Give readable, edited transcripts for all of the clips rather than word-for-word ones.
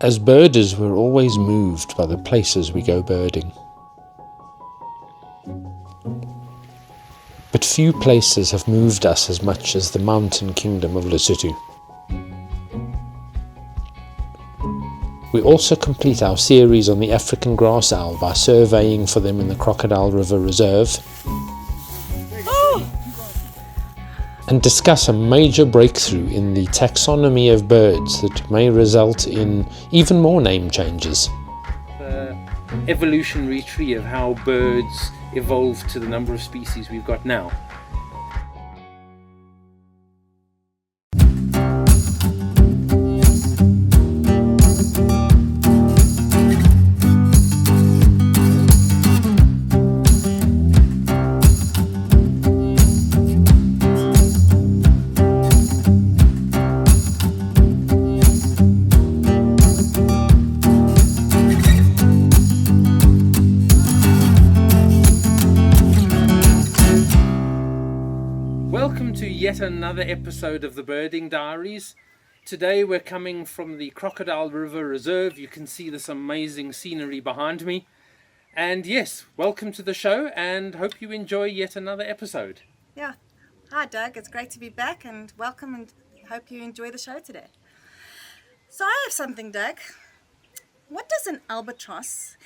As birders, we're always moved by the places we go birding. But few places have moved us as much as the mountain kingdom of Lesotho. We also complete our series on the African grass owl by surveying for them in the Crocodile River Reserve and discuss a major breakthrough in the taxonomy of birds that may result in even more name changes. The evolutionary tree of how birds evolved to the number of species we've got now. Welcome to yet another episode of the Birding Diaries. Today we're coming from the Crocodile River Reserve. You can see this amazing scenery behind me. And yes, welcome to the show and hope you enjoy yet another episode. Yeah. Hi Doug, it's great to be back and welcome and hope you enjoy the show today. So I have something, Doug. What does an albatross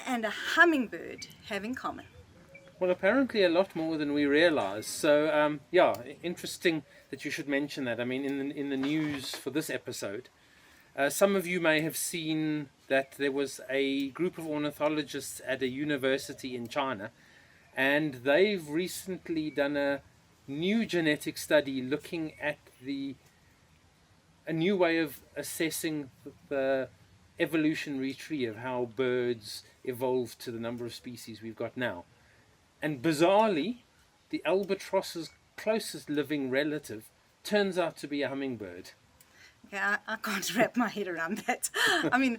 and a hummingbird have in common? Well, apparently a lot more than we realize. So, yeah, interesting that you should mention that. I mean, in the news for this episode, some of you may have seen that there was a group of ornithologists at a university in China, and they've recently done a new genetic study looking at a new way of assessing the evolutionary tree of how birds evolved to the number of species we've got now. And bizarrely, the albatross's closest living relative turns out to be a hummingbird. Okay, I can't wrap my head around that. I mean,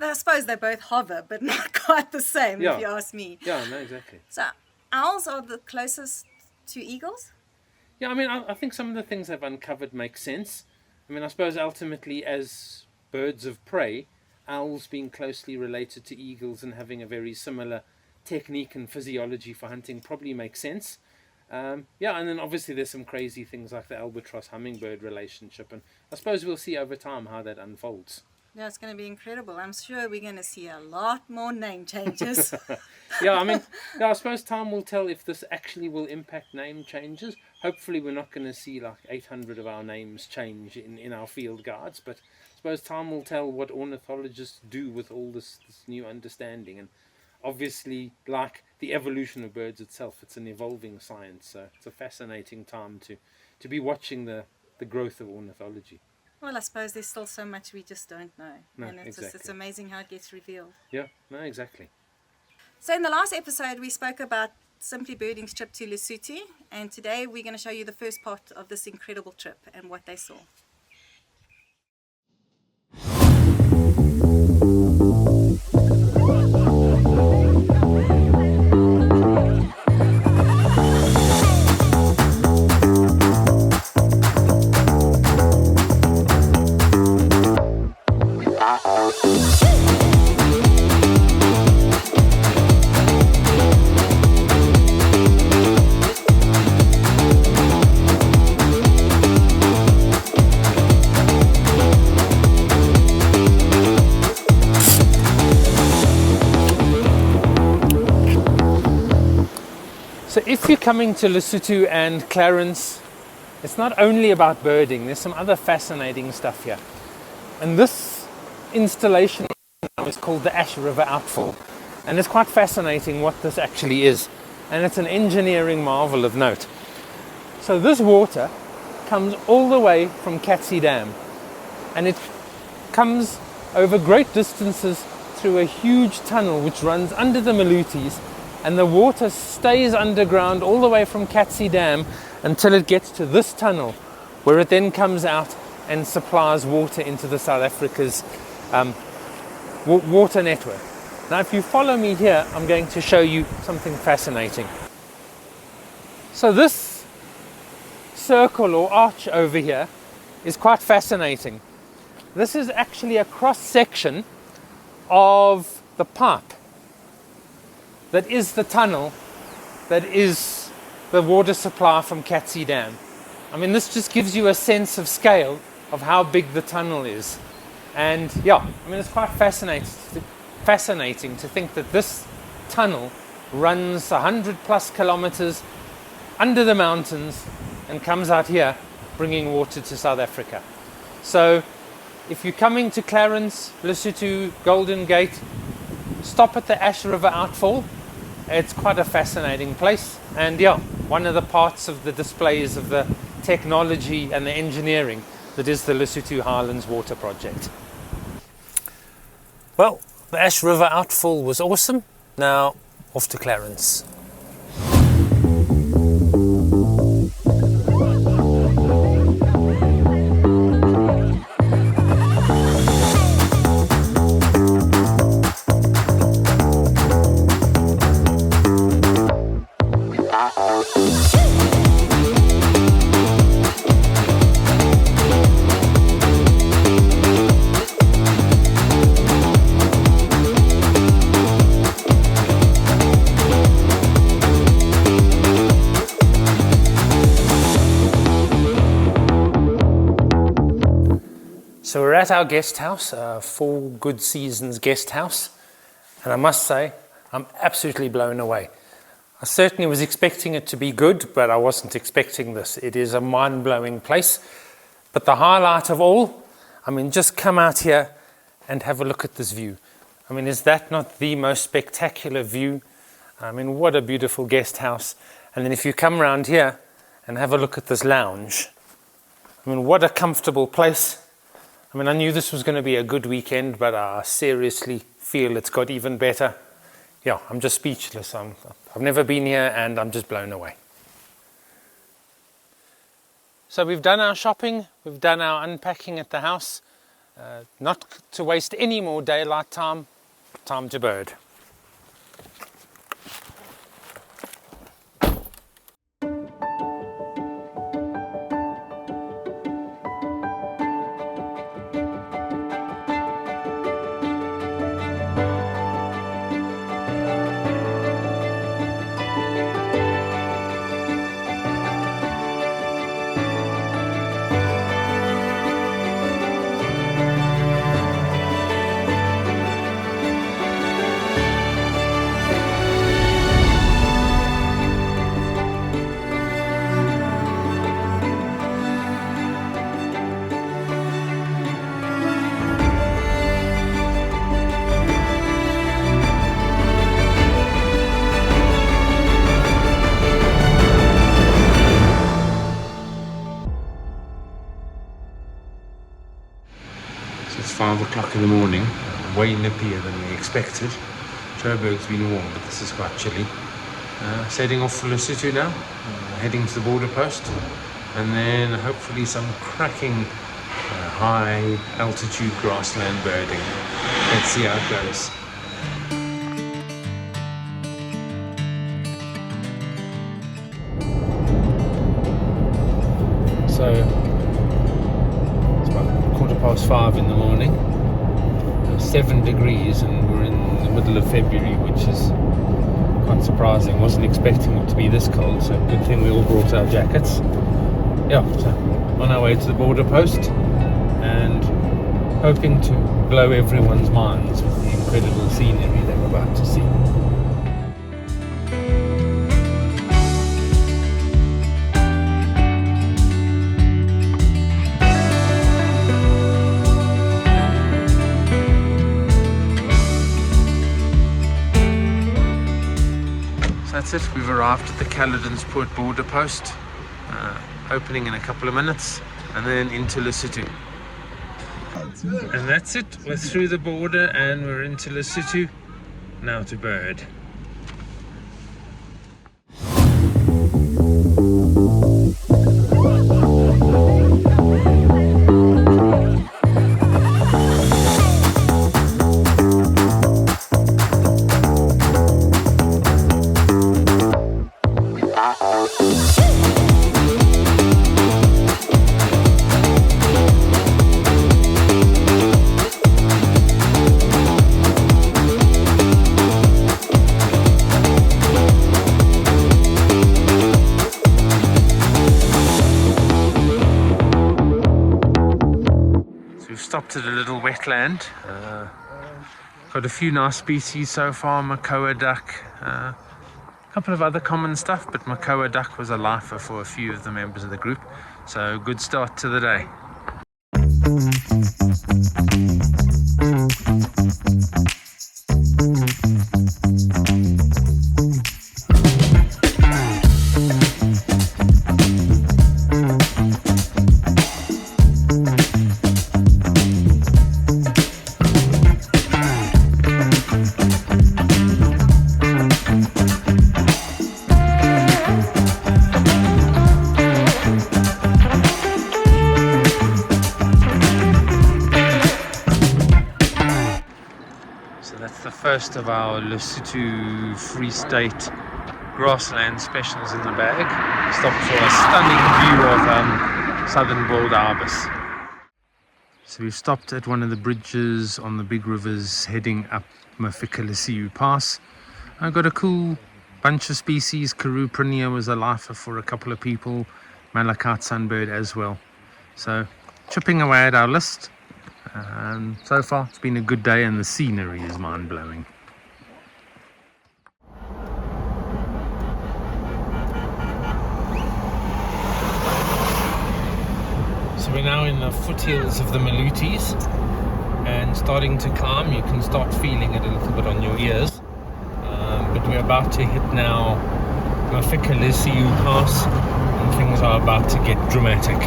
I suppose they both hover, but not quite the same, if you ask me. Yeah, no, exactly. So owls are the closest to eagles? Yeah, I mean, I think some of the things they've uncovered make sense. I mean, I suppose ultimately as birds of prey, owls being closely related to eagles and having a very similar technique and physiology for hunting probably makes sense. And then obviously there's some crazy things like the albatross hummingbird relationship, and I suppose we'll see over time how that unfolds. Yeah, it's going to be incredible. I'm sure we're going to see a lot more name changes. I suppose time will tell if this actually will impact name changes. Hopefully we're not going to see like 800 of our names change in our field guides, but I suppose time will tell what ornithologists do with all this new understanding. And obviously, like the evolution of birds itself, it's an evolving science, so it's a fascinating time to be watching the growth of ornithology. Well, I suppose there's still so much we just don't know. No, and it's amazing how it gets revealed. Yeah, no, exactly. So in the last episode, we spoke about Simply Birding's trip to Lesotho, and today we're going to show you the first part of this incredible trip and what they saw. So if you're coming to Lesotho and Clarens, it's not only about birding, there's some other fascinating stuff here. And this installation is called the Ash River Outfall. And it's quite fascinating what this actually is. And it's an engineering marvel of note. So this water comes all the way from Katsi Dam. And it comes over great distances through a huge tunnel which runs under the Malutis. And the water stays underground all the way from Katsi Dam until it gets to this tunnel, where it then comes out and supplies water into the South Africa's water network. Now, if you follow me here, I'm going to show you something fascinating. So this circle or arch over here is quite fascinating. this is actually a cross-section of the pipe that is the tunnel that is the water supply from Katsy Dam. I mean, this just gives you a sense of scale of how big the tunnel is. And yeah, I mean, it's quite fascinating to think that this tunnel runs 100 plus kilometers under the mountains and comes out here bringing water to South Africa. So if you're coming to Clarens, Lesotho, Golden Gate, stop at the Ash River Outfall. It's quite a fascinating place, and yeah, one of the parts of the displays of the technology and the engineering that is the Lesotho Highlands Water Project. Well, the Ash River Outfall was awesome. Now off to Clarens. So we're at our guest house, Four Good Seasons guest house, and I must say, I'm absolutely blown away. I certainly was expecting it to be good, but I wasn't expecting this. It is a mind-blowing place. But the highlight of all, I mean, just come out here and have a look at this view. I mean, is that not the most spectacular view? I mean, what a beautiful guest house. And then if you come around here and have a look at this lounge, I mean, what a comfortable place. I mean, I knew this was going to be a good weekend, but I seriously feel it's got even better. Yeah, I'm just speechless. I've never been here and I'm just blown away. So we've done our shopping, we've done our unpacking at the house. Not to waste any more daylight time, time to bird. It's 5 o'clock in the morning, way nippier than we expected. Joburg's been warm, but this is quite chilly. Setting off for Lesotho now, heading to the border post, and then hopefully some cracking high altitude grassland birding. Let's see how it goes. So it's about 5:15 in the morning, 7 degrees, and we're in the middle of February, which is quite surprising. Wasn't expecting it to be this cold, so good thing we all brought our jackets. Yeah, so on our way to the border post and hoping to blow everyone's minds with the incredible scenery they're about to see. That's it, we've arrived at the Darkensberg border post, opening in a couple of minutes, and then into Lesotho. And that's it, we're through the border and we're into Lesotho, now to bird. we've stopped at a little wetland. Got a few nice species so far, Makoa duck, a couple of other common stuff, but Makoa duck was a lifer for a few of the members of the group. So good start to the day. First of our Lesotho Free State grassland specials in the bag. Stopped for a stunning view of southern bald ibis. So we've stopped at one of the bridges on the big rivers heading up Mafika Lisiu Pass. I got a cool bunch of species. Karoo prinia was a lifer for a couple of people, malachite sunbird as well. So chipping away at our list. So far it's been a good day and the scenery is mind-blowing. So we're now in the foothills of the Malutes and starting to climb. You can start feeling it a little bit on your ears, but we're about to hit now Mafika Lisiu Pass and things are about to get dramatic.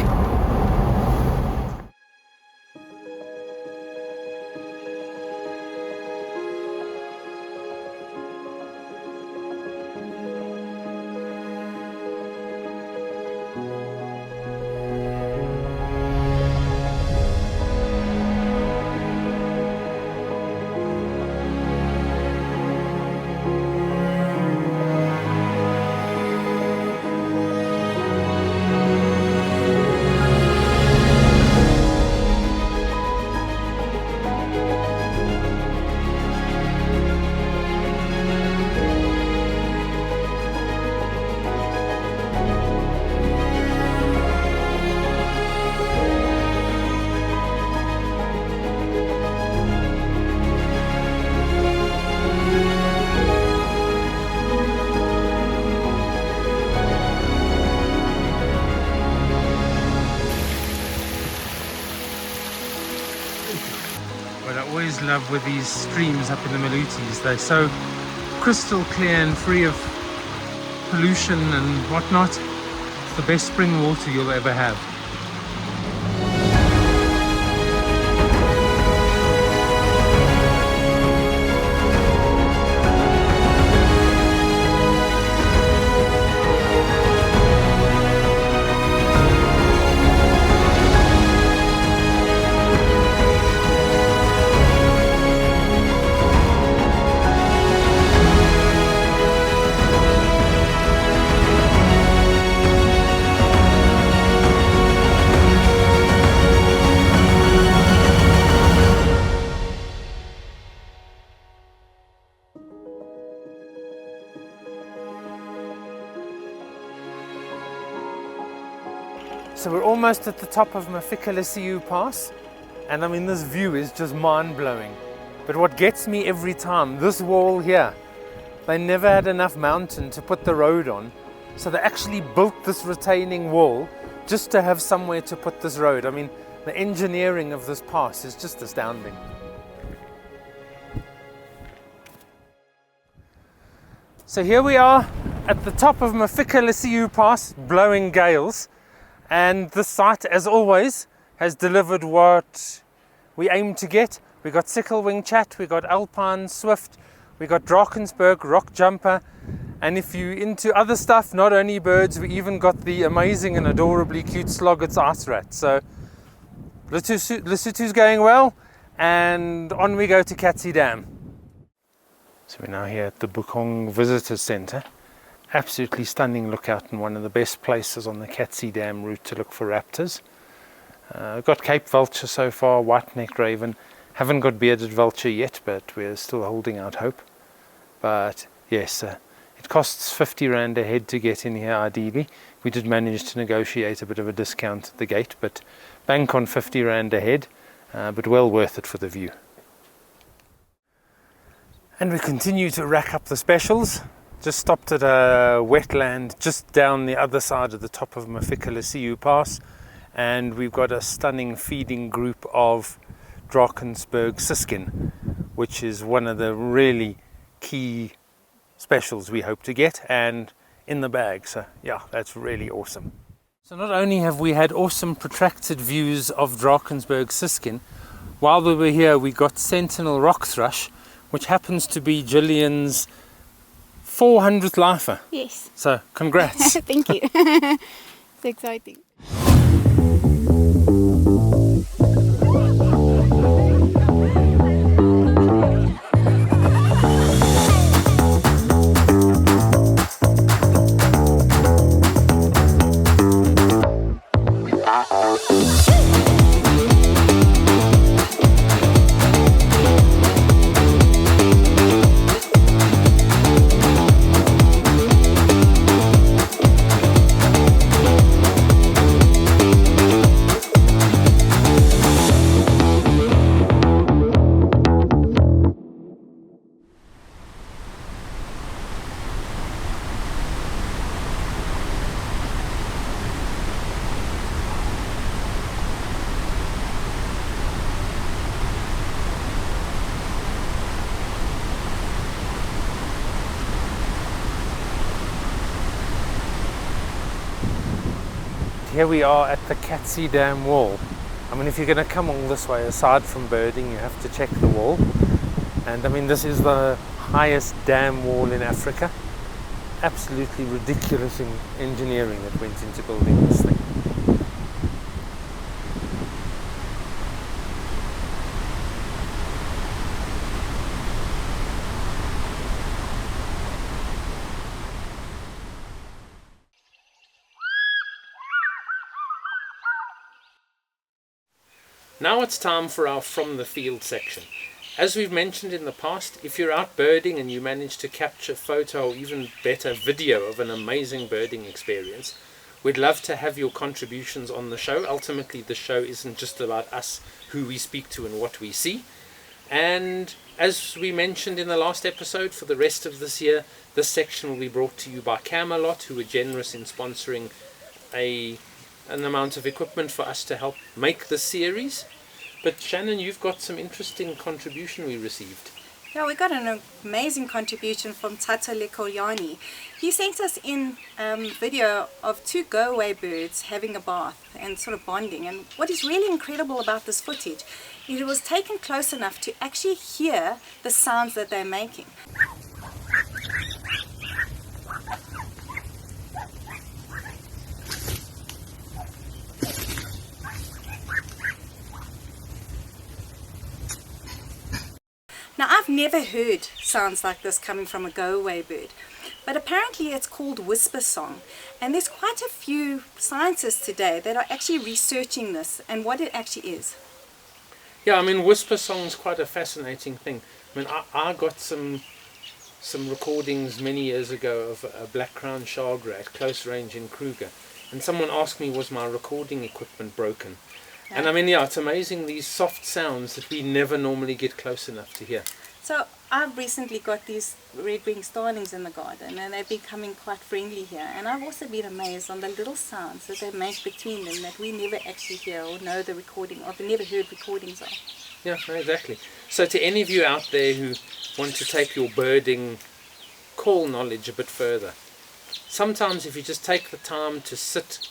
Love with these streams up in the Malutes. They're so crystal clear and free of pollution and whatnot. It's the best spring water you'll ever have. So we're almost at the top of Mafika Lisiu Pass, and I mean this view is just mind-blowing. But what gets me every time, this wall here, they never had enough mountain to put the road on, so they actually built this retaining wall just to have somewhere to put this road. I mean, the engineering of this pass is just astounding. So here we are at the top of Mafika Lisiu Pass, blowing gales. And this site, as always, has delivered what we aim to get. We got sickle-wing chat, we got alpine swift, we got Darkensberg rock jumper, and if you're into other stuff, not only birds, we even got the amazing and adorably cute Sloggett's ice rat. So Lesotho's going well, and on we go to Katsi Dam. So we're now here at the Bukong Visitor Centre. Absolutely stunning lookout and one of the best places on the Katsi Dam route to look for raptors. We've got Cape Vulture so far, white-necked raven. Haven't got bearded vulture yet, but we're still holding out hope. But yes, it costs 50 Rand a head to get in here ideally. We did manage to negotiate a bit of a discount at the gate, but bank on 50 Rand a head. but well worth it for the view. And we continue to rack up the specials. Just stopped at a wetland just down the other side of the top of Mafika Lisiu Pass, and we've got a stunning feeding group of Darkensberg siskin, which is one of the really key specials we hope to get, and in the bag. So yeah, that's really awesome. So not only have we had awesome protracted views of Darkensberg siskin, while we were here we got sentinel rock thrush, which happens to be Gillian's 400th lifer. Yes. So congrats. Thank you. It's exciting. Here we are at the Katsi Dam wall. I mean, if you're going to come all this way, aside from birding, you have to check the wall. And I mean, this is the highest dam wall in Africa. Absolutely ridiculous in engineering that went into building this thing. Now it's time for our From the Field section. As we've mentioned in the past, if you're out birding and you manage to capture photo or even better video of an amazing birding experience, we'd love to have your contributions on the show. Ultimately, the show isn't just about us, who we speak to and what we see. And as we mentioned in the last episode, for the rest of this year, this section will be brought to you by Camelot, who were generous in sponsoring an amount of equipment for us to help make the series. But Shannon, you've got some interesting contribution we received. Yeah, we got an amazing contribution from Tato Lekoyani. He sent us in video of two go-away birds having a bath and sort of bonding. And what is really incredible about this footage is it was taken close enough to actually hear the sounds that they're making. Now, I've never heard sounds like this coming from a go-away bird, but apparently it's called whisper song, and there's quite a few scientists today that are actually researching this and what it actually is. Yeah, I mean, whisper song is quite a fascinating thing. I mean, I got some recordings many years ago of a black-crowned shardray at close range in Kruger, and someone asked me, was my recording equipment broken? Yeah. And I mean, yeah, it's amazing, these soft sounds that we never normally get close enough to hear. So I've recently got these red-winged starlings in the garden, and they're becoming quite friendly here, and I've also been amazed on the little sounds that they make between them that we never actually hear or know the recording of, never heard recordings of. Yeah, exactly. So to any of you out there who want to take your birding call knowledge a bit further, sometimes if you just take the time to sit,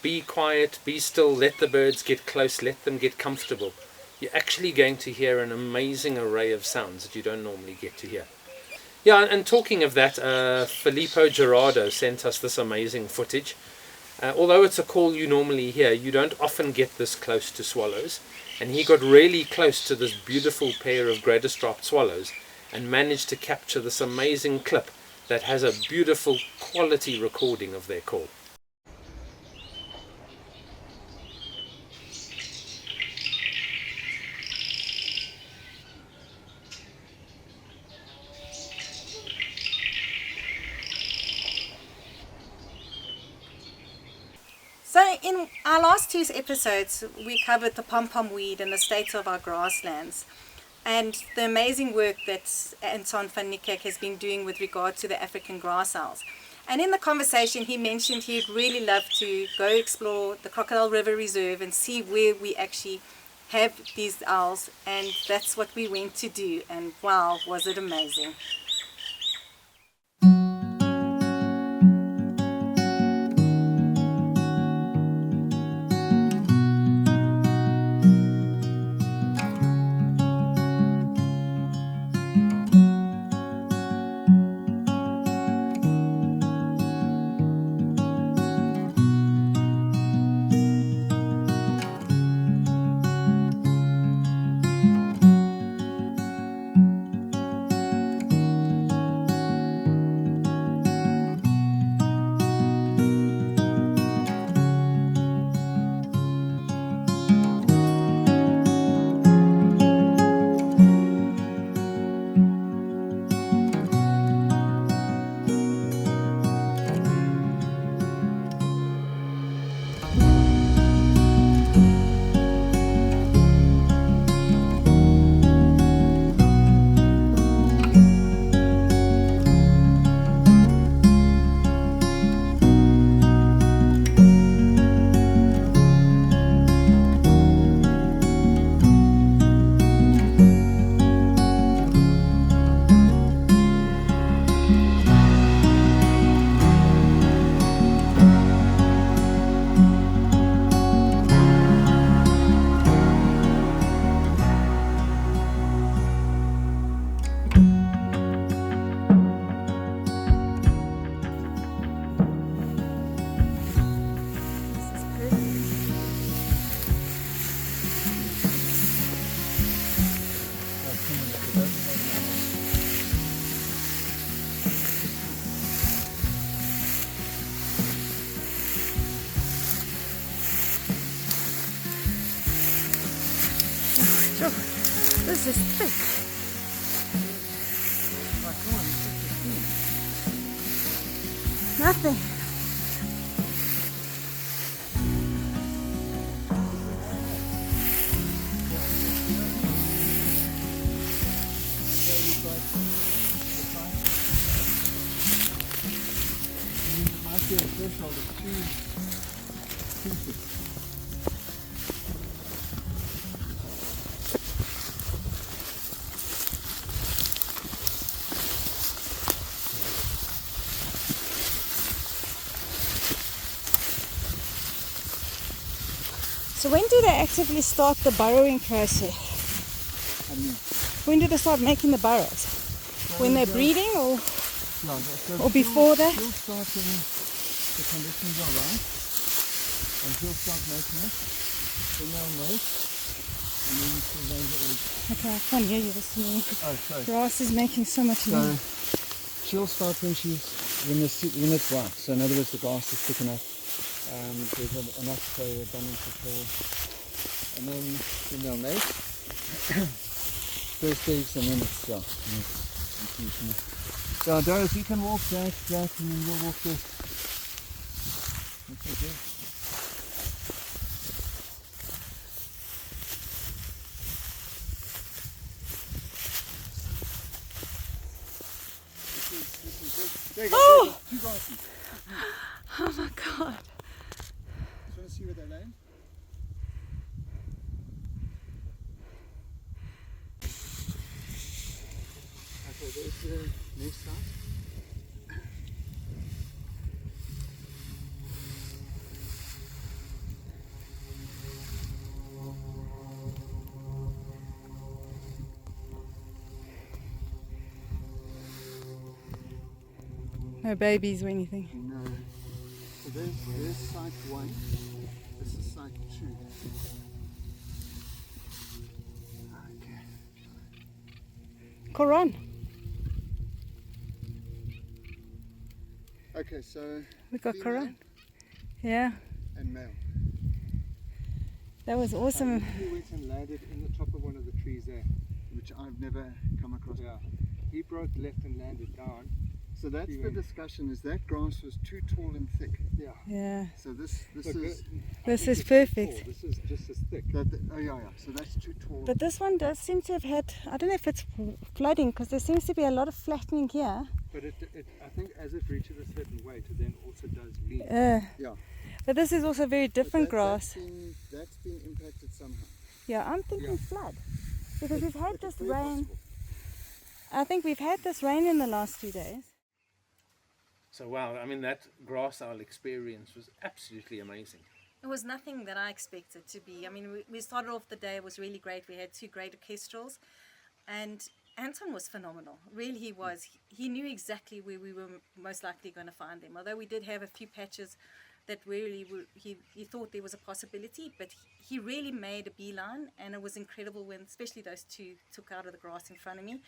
be quiet, be still, let the birds get close, let them get comfortable, you're actually going to hear an amazing array of sounds that you don't normally get to hear. Yeah, and talking of that, Filippo Gerardo sent us this amazing footage. Although it's a call you normally hear, you don't often get this close to swallows. And he got really close to this beautiful pair of greater-striped swallows and managed to capture this amazing clip that has a beautiful quality recording of their call. So in our last two episodes, we covered the pom-pom weed and the state of our grasslands, and the amazing work that Anton van Niekerk has been doing with regard to the African grass owls. And in the conversation, he mentioned he'd really love to go explore the Crocodile River Reserve and see where we actually have these owls, and that's what we went to do, and wow, was it amazing. This is thick. Nothing. So when do they actively start the burrowing process? When do they start making the burrows? When they're breeding or before that? She'll start when the conditions are right, and she'll start making it. Then they'll mate, and then she'll lay the eggs. Okay, I can't hear you this morning. Oh, sorry. Grass is making so much noise. So she'll start when it's right. So in other words, the grass is thick enough. There's enough abundance of prey, and then they'll mate. First eggs, and then it's So Doris, you can walk that, and then we'll walk this. That's okay. This is Oh! two grasses. Oh my God. Just want to see where they land? Okay, there's the next side. No babies or anything. No. So there's site 1. This is site 2. Okay. Koran. Okay, so We got female Koran. Yeah, and male. that was awesome. He went and landed in the top of one of the trees there, which I've never come across. Yeah. He broke left and landed down, So that's the discussion, is that grass was too tall and thick. Yeah. Yeah. So this Look, is, This think is it's perfect. tall. This is just as thick. oh yeah, so that's too tall. But this one does seem to have had, I don't know if it's flooding, because there seems to be a lot of flattening here. But I think as it reaches a certain weight, it then also does lean. Yeah. But this is also very different grass. That's been impacted somehow. Yeah, I'm thinking flood. Because we've had this Very rain. possible. I think we've had this rain in the last 2 days. So wow, I mean that grass owl experience was absolutely amazing. It was nothing that I expected to be. I mean, we started off the day, it was really great. We had 2 great orchestrals, and Anton was phenomenal. Really, he was. He knew exactly where we were most likely going to find them. Although we did have a few patches that really he thought there was a possibility, but he really made a beeline, and it was incredible when, especially those 2 took out of the grass in front of me.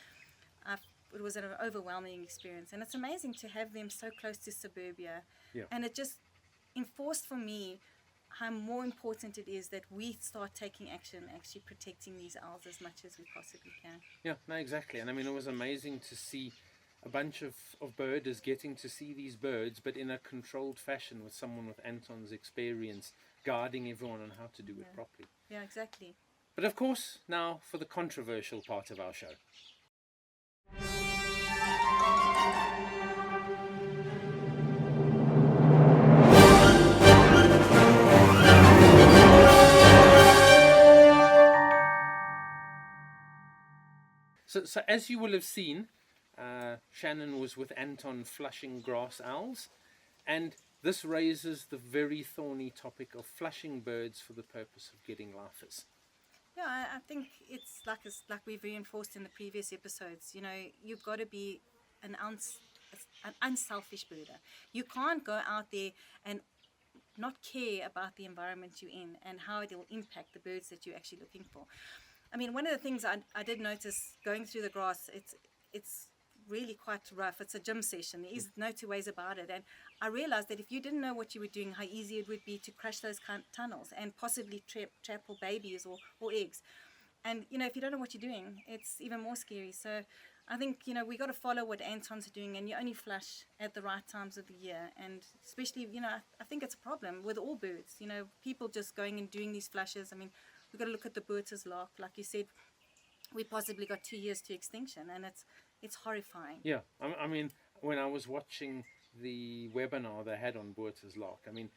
It was an overwhelming experience, and it's amazing to have them so close to suburbia. Yeah. And it just enforced for me how more important it is that we start taking action, actually protecting these owls as much as we possibly can. Yeah, no, exactly. And I mean, it was amazing to see a bunch of birders getting to see these birds, but in a controlled fashion with someone with Anton's experience guiding everyone on how to do it properly. Yeah, exactly. But of course, now for the controversial part of our show. So as you will have seen, Shannon was with Anton flushing grass owls, and this raises the very thorny topic of flushing birds for the purpose of getting lifers. Yeah, I think it's like we've reinforced in the previous episodes. You know, you've got to be an unselfish birder. You can't go out there and not care about the environment you're in and how it will impact the birds that you're actually looking for. I mean, one of the things I did notice going through the grass, it's really quite rough. It's a gym session. There is no 2 ways about it. And I realized that if you didn't know what you were doing, how easy it would be to crush those tunnels and possibly trap or babies or eggs. And, you know, if you don't know what you're doing, it's even more scary. So I think, you know, we got to follow what Anton's doing, and you only flush at the right times of the year. And especially, you know, I think it's a problem with all birds, you know, people just going and doing these flushes. I mean, we've got to look at the Vulture's lark. Like you said, we possibly got 2 years to extinction, and it's horrifying. Yeah, I mean, when I was watching the webinar they had on Vulture's lark, I mean,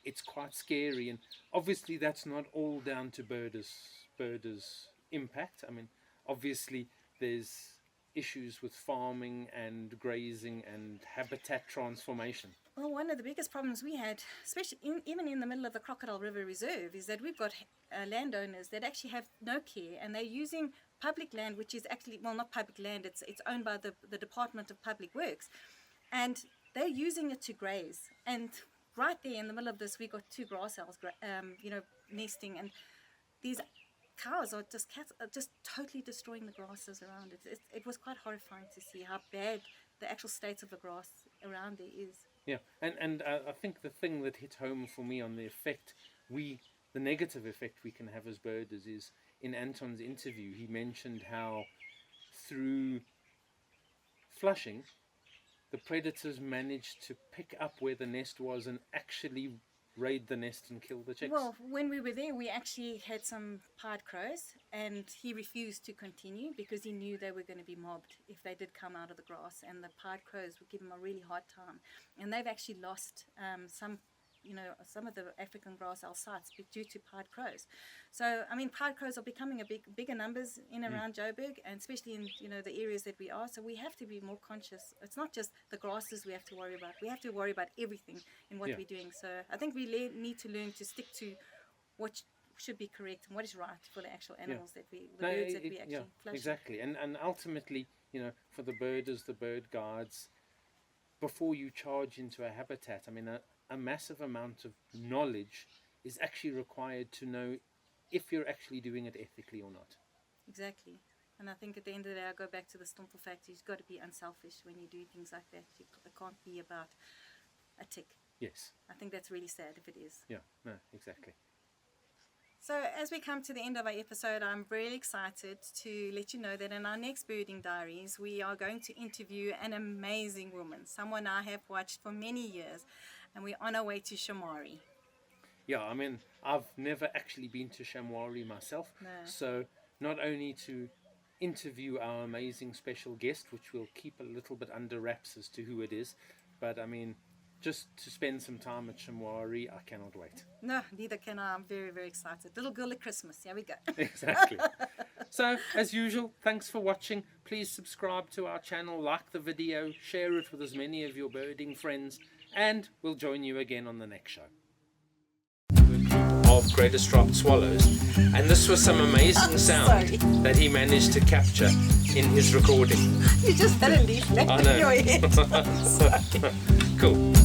it's quite scary, and obviously that's not all down to birders' impact. I mean, obviously there's issues with farming and grazing and habitat transformation. Well, one of the biggest problems we had, especially even in the middle of the Crocodile River Reserve, is that we've got landowners that actually have no care, and they're using public land, which is actually, well, not public land, it's owned by the Department of Public Works, and they're using it to graze. And right there in the middle of this, we got 2 grass owls, you know, nesting, and these cats are just totally destroying the grasses around it. It was quite horrifying to see how bad the actual state of the grass around there is. Yeah, and I think the thing that hit home for me on the effect the negative effect we can have as birders is, in Anton's interview, he mentioned how through flushing, the predators managed to pick up where the nest was and actually raid the nest and kill the chicks. Well, when we were there, we actually had some pied crows, and he refused to continue because he knew they were going to be mobbed if they did come out of the grass, and the pied crows would give him a really hard time. And they've actually lost some of the African grass owl sites due to pied crows. So, I mean, pied crows are becoming bigger numbers in around Joburg, and especially in, you know, the areas that we are. So we have to be more conscious. It's not just the grasses we have to worry about. We have to worry about everything in what we're doing. So I think we need to learn to stick to what should be correct and what is right for the actual animals birds that we actually flush. Exactly. And ultimately, you know, for the birders, the bird guards, before you charge into a habitat, I mean, a massive amount of knowledge is actually required to know if you're actually doing it ethically or not. Exactly. And I think at the end of the day, I go back to the simple fact, you've got to be unselfish when you do things like that. It can't be about a tick. Yes. I think that's really sad if it is. Yeah, no, exactly. So as we come to the end of our episode, I'm really excited to let you know that in our next Birding Diaries, we are going to interview an amazing woman, someone I have watched for many years, and we're on our way to Shamwari. Yeah, I mean, I've never actually been to Shamwari myself, No. so not only to interview our amazing special guest, which we'll keep a little bit under wraps as to who it is, but I mean, just to spend some time at Shamwari, I cannot wait. No, neither can I. I'm very, very excited. Little girl at Christmas. Here we go. Exactly. So, as usual, thanks for watching. Please subscribe to our channel, like the video, share it with as many of your birding friends, and we'll join you again on the next show. Of greater striped swallows, and this was some amazing sound that he managed to capture in his recording. You just had a leaf left I in know. your head. Cool.